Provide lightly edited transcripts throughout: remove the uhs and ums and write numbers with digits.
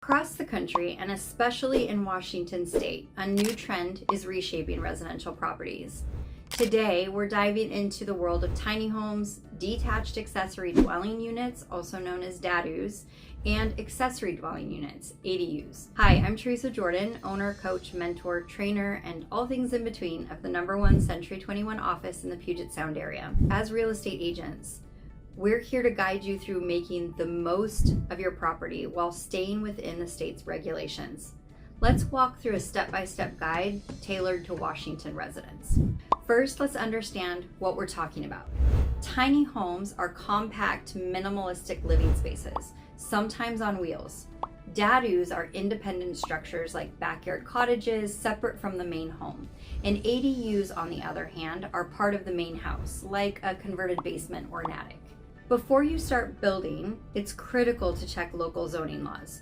Across the country, and especially in Washington state, a new trend is reshaping residential properties. Today, we're diving into the world of tiny homes, detached accessory dwelling units, also known as DADUs, and accessory dwelling units, ADUs. Hi, I'm Theresa Jordan, owner, coach, mentor, trainer, and all things in between of the #1 Century 21 office in the Puget Sound area. As real estate agents, we're here to guide you through making the most of your property while staying within the state's regulations. Let's walk through a step-by-step guide tailored to Washington residents. First, let's understand what we're talking about. Tiny homes are compact, minimalistic living spaces, sometimes on wheels. DADUs are independent structures like backyard cottages, separate from the main home. And ADUs, on the other hand, are part of the main house, like a converted basement or an attic. Before you start building, it's critical to check local zoning laws.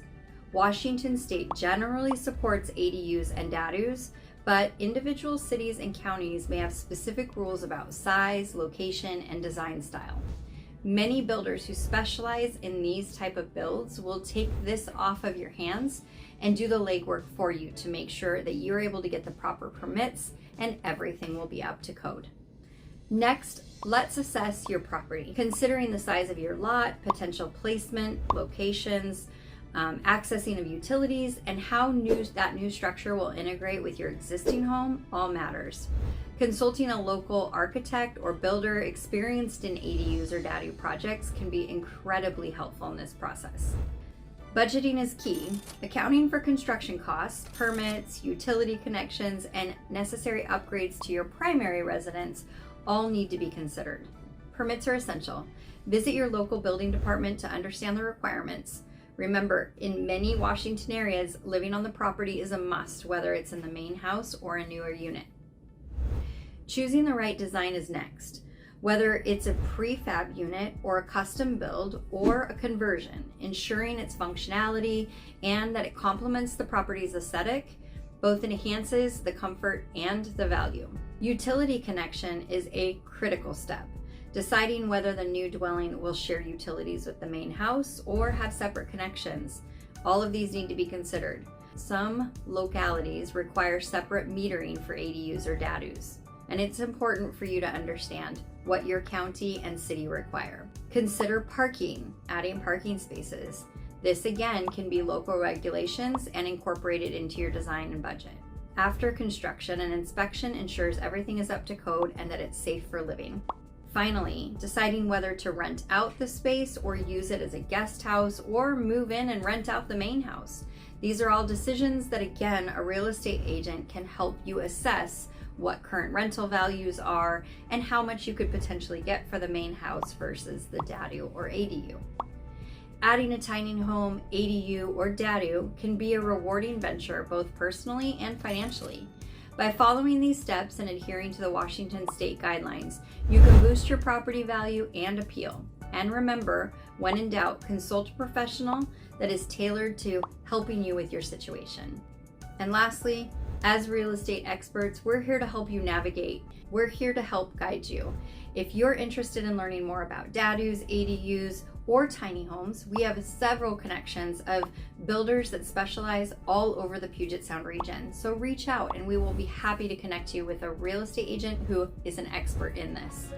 Washington state generally supports ADUs and DADUs, but individual cities and counties may have specific rules about size, location, and design style. Many builders who specialize in these type of builds will take this off of your hands and do the legwork for you to make sure that you're able to get the proper permits and everything will be up to code. Next, let's assess your property, considering the size of your lot, potential placement, locations, accessing of utilities, and how that new structure will integrate with your existing home all matters. Consulting a local architect or builder experienced in ADUs or DADU projects can be incredibly helpful in this process. Budgeting is key. Accounting for construction costs, permits, utility connections, and necessary upgrades to your primary residence all need to be considered. Permits are essential. Visit your local building department to understand the requirements. Remember, in many Washington areas, living on the property is a must, whether it's in the main house or a newer unit. Choosing the right design is next. Whether it's a prefab unit or a custom build or a conversion, ensuring its functionality and that it complements the property's aesthetic both enhances the comfort and the value. Utility connection is a critical step. Deciding whether the new dwelling will share utilities with the main house or have separate connections. All of these need to be considered. Some localities require separate metering for ADUs or DADUs, and it's important for you to understand what your county and city require. Consider parking, adding parking spaces. This again can be local regulations and incorporated into your design and budget. After construction, an inspection ensures everything is up to code and that it's safe for living. Finally, deciding whether to rent out the space or use it as a guest house or move in and rent out the main house. These are all decisions that, again, a real estate agent can help you assess what current rental values are and how much you could potentially get for the main house versus the DADU or ADU. Adding a tiny home, ADU, or DADU can be a rewarding venture both personally and financially. By following these steps and adhering to the Washington state guidelines, you can boost your property value and appeal. And remember, when in doubt, consult a professional that is tailored to helping you with your situation. And lastly, as real estate experts, we're here to help you navigate. We're here to help guide you. If you're interested in learning more about DADUs, ADUs, or tiny homes, we have several connections of builders that specialize all over the Puget Sound region. So reach out and we will be happy to connect you with a real estate agent who is an expert in this.